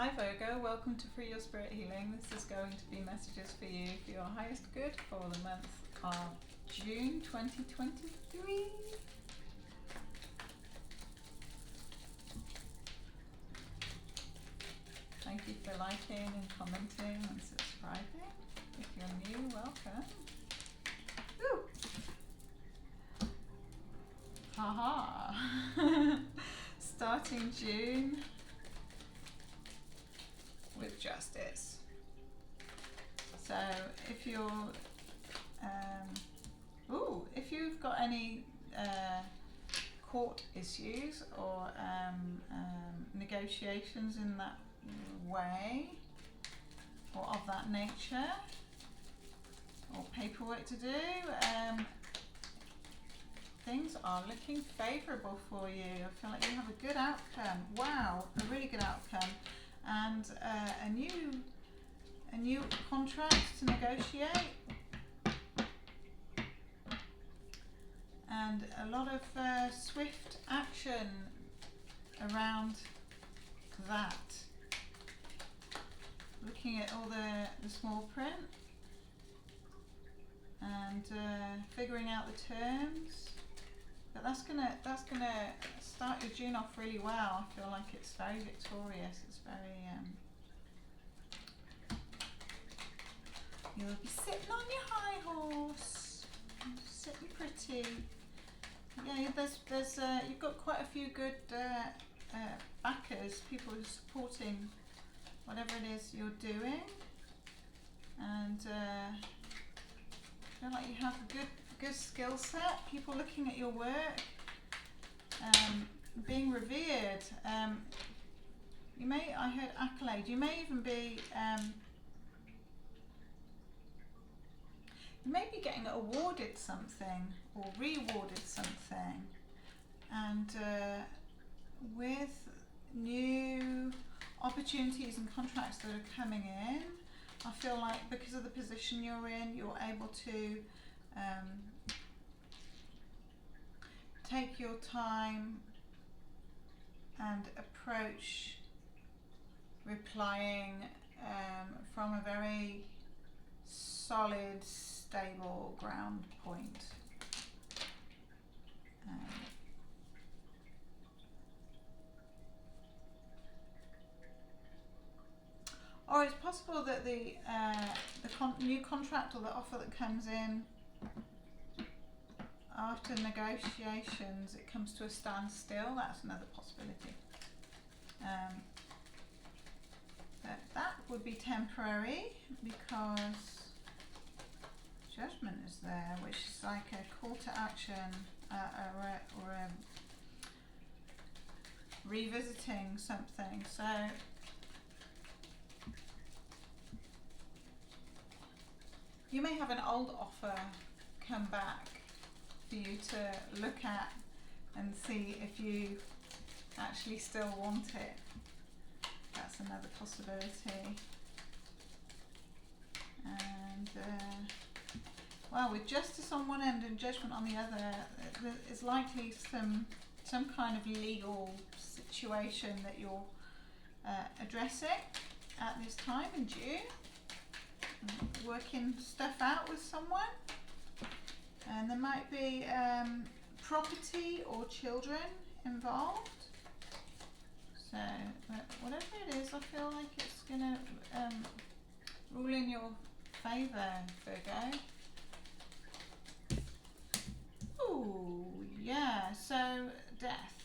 Hi Virgo, welcome to Free Your Spirit Healing. This is going to be messages for you for your highest good for the month of June 2023. Thank you for liking and commenting and subscribing. If you're new, welcome. Woo! Haha! Starting June with justice. So if you're if you've got any court issues or negotiations in that way or of that nature, or paperwork to do, things are looking favourable for you. I feel like you have a good outcome. Wow, a really good outcome. And a new contract to negotiate, and a lot of swift action around that. Looking at all the small print and figuring out the terms. But that's gonna start your June off really well. I feel like it's very victorious. It's very you'll be sitting on your high horse, sitting pretty. Yeah, there's you've got quite a few good backers, people who are supporting whatever it is you're doing, and I feel like you have a good skill set. People looking at your work, being revered. I heard accolade. You may even be you may be getting awarded something or rewarded something, and with new opportunities and contracts that are coming in, I feel like because of the position you're in, you're able to take your time and approach replying from a very solid, stable ground point. Or it's possible that the new contract or the offer that comes in after negotiations, it comes to a standstill. That's another possibility. But that would be temporary because judgment is there, which is like a call to action or a revisiting something. So you may have an old offer come back for you to look at and see if you actually still want it. That's another possibility. And well, with justice on one end and judgment on the other, there's likely some kind of legal situation that you're addressing at this time in June. Working stuff out with someone, and there might be property or children involved. So whatever it is, I feel like it's gonna rule in your favour, Virgo. Ooh, yeah. So death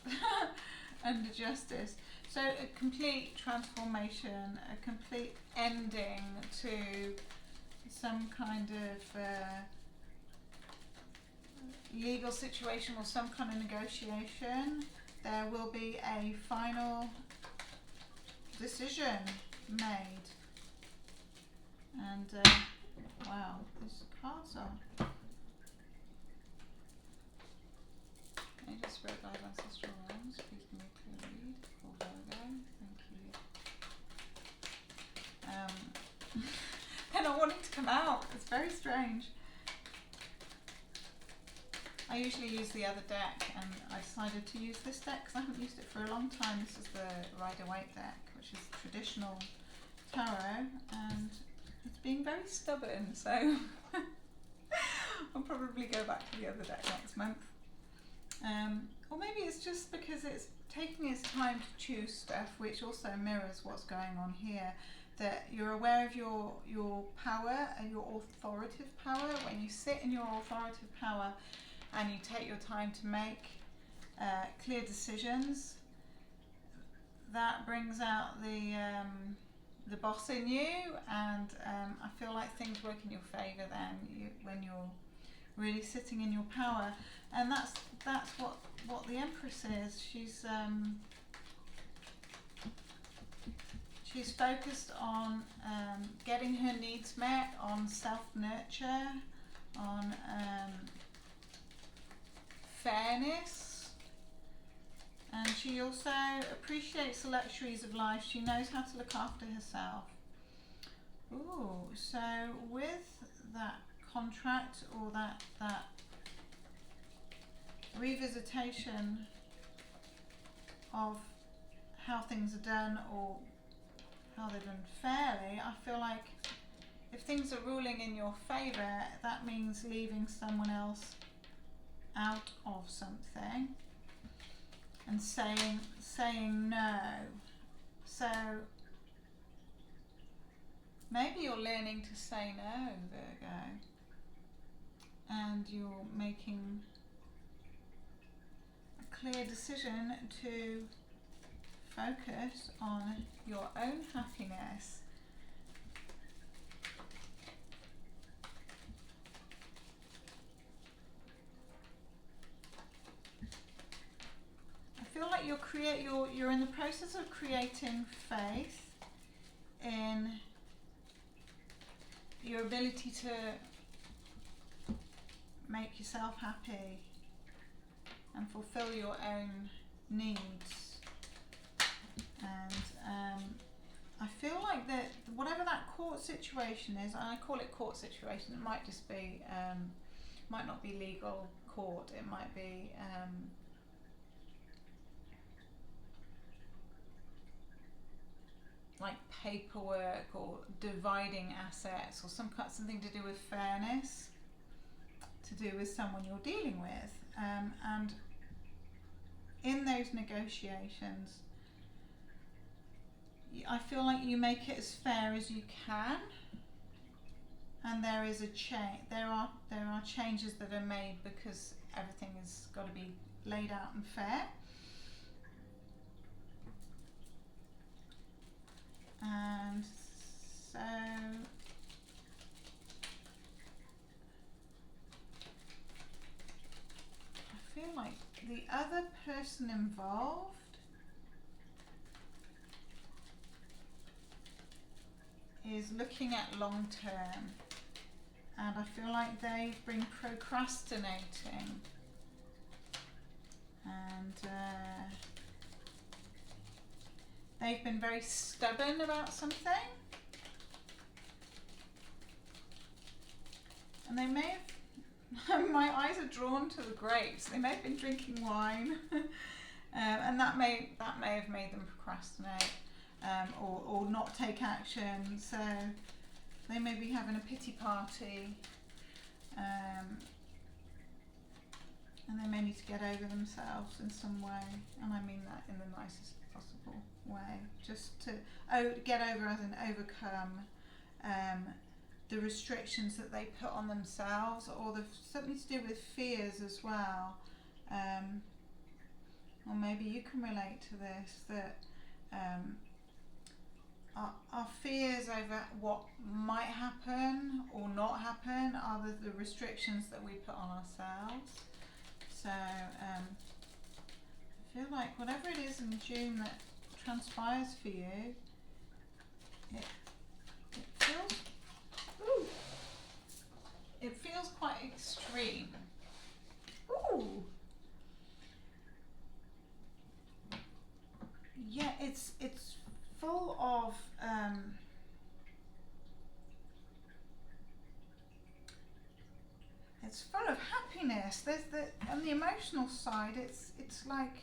under justice. So a complete transformation, a complete ending to some kind of legal situation or some kind of negotiation. There will be a final decision made. And wow, these cards are. Can you just spread live ancestral realms? Please give me a clear read for Virgo. Thank you. They're not wanting to come out. It's very strange. I usually use the other deck, and I decided to use this deck because I haven't used it for a long time. This is the Rider-Waite deck, which which is traditional tarot, and it's being very stubborn, so I'll probably go back to the other deck next month. Or maybe it's just because it's taking its time to choose stuff, which also mirrors what's going on here, that you're aware of your power and your authoritative power. When you sit in your authoritative power and you take your time to make clear decisions, that brings out the boss in you, and I feel like things work in your favour then, when you're really sitting in your power. And that's what the Empress is. She's focused on getting her needs met, on self-nurture, on fairness, and she also appreciates the luxuries of life. She knows how to look after herself. Ooh, so with that contract, or that revisitation of how things are done, or how they're done fairly, I feel like if things are ruling in your favour, that means leaving someone else out of something and saying no. So maybe you're learning to say no, Virgo, and you're making a clear decision to focus on your own happiness. I feel like you're in the process of creating faith in your ability to make yourself happy and fulfill your own needs. And I feel like that whatever that court situation is, and I call it court situation, it might just be, might not be legal court, it might be like paperwork, or dividing assets, or something to do with fairness, to do with someone you're dealing with, and in those negotiations, I feel like you make it as fair as you can, and there is a there are changes that are made because everything has got to be laid out and fair. And so I feel like the other person involved is looking at long term, and I feel like they've been procrastinating, and they've been very stubborn about something, and they may have, my eyes are drawn to the grapes, they may have been drinking wine, and that may have made them procrastinate, or not take action. So they may be having a pity party, and they may need to get over themselves in some way, and I mean that in the nicest possible way, just to get over, as in overcome the restrictions that they put on themselves, or something to do with fears as well, or maybe you can relate to this, that our fears over what might happen or not happen are the restrictions that we put on ourselves. So I feel like whatever it is in June that transpires for you, it feels quite extreme. Ooh. Yeah, it's full of it's full of happiness. There's on the emotional side, it's like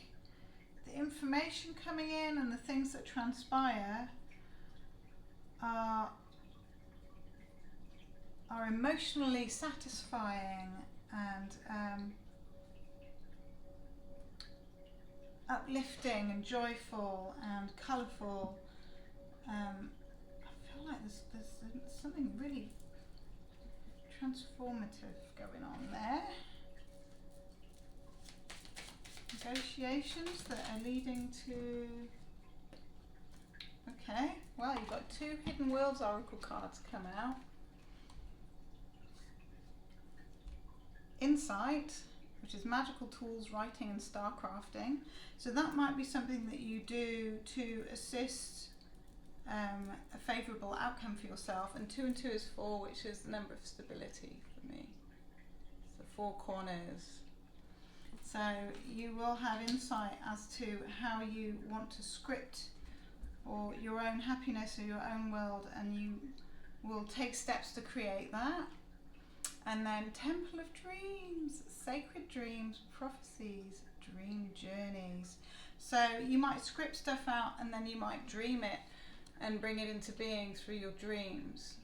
the information coming in and the things that transpire are emotionally satisfying and uplifting and joyful and colourful. I feel like there's something really transformative going on there. Negotiations that are leading to... Okay, well, you've got 2 Hidden Worlds Oracle cards come out. Insight, which is magical tools, writing and star crafting. So that might be something that you do to assist a favourable outcome for yourself. And 2 and 2 is 4, which is the number of stability for me. So 4 corners. So you will have insight as to how you want to script or your own happiness or your own world, and you will take steps to create that. And then Temple of Dreams, sacred dreams, prophecies, dream journeys. So you might script stuff out and then you might dream it and bring it into being through your dreams.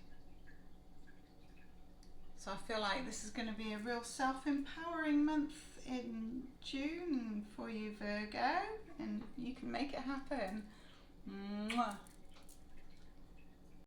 So I feel like this is going to be a real self-empowering month in June for you, Virgo, and you can make it happen. Mwah.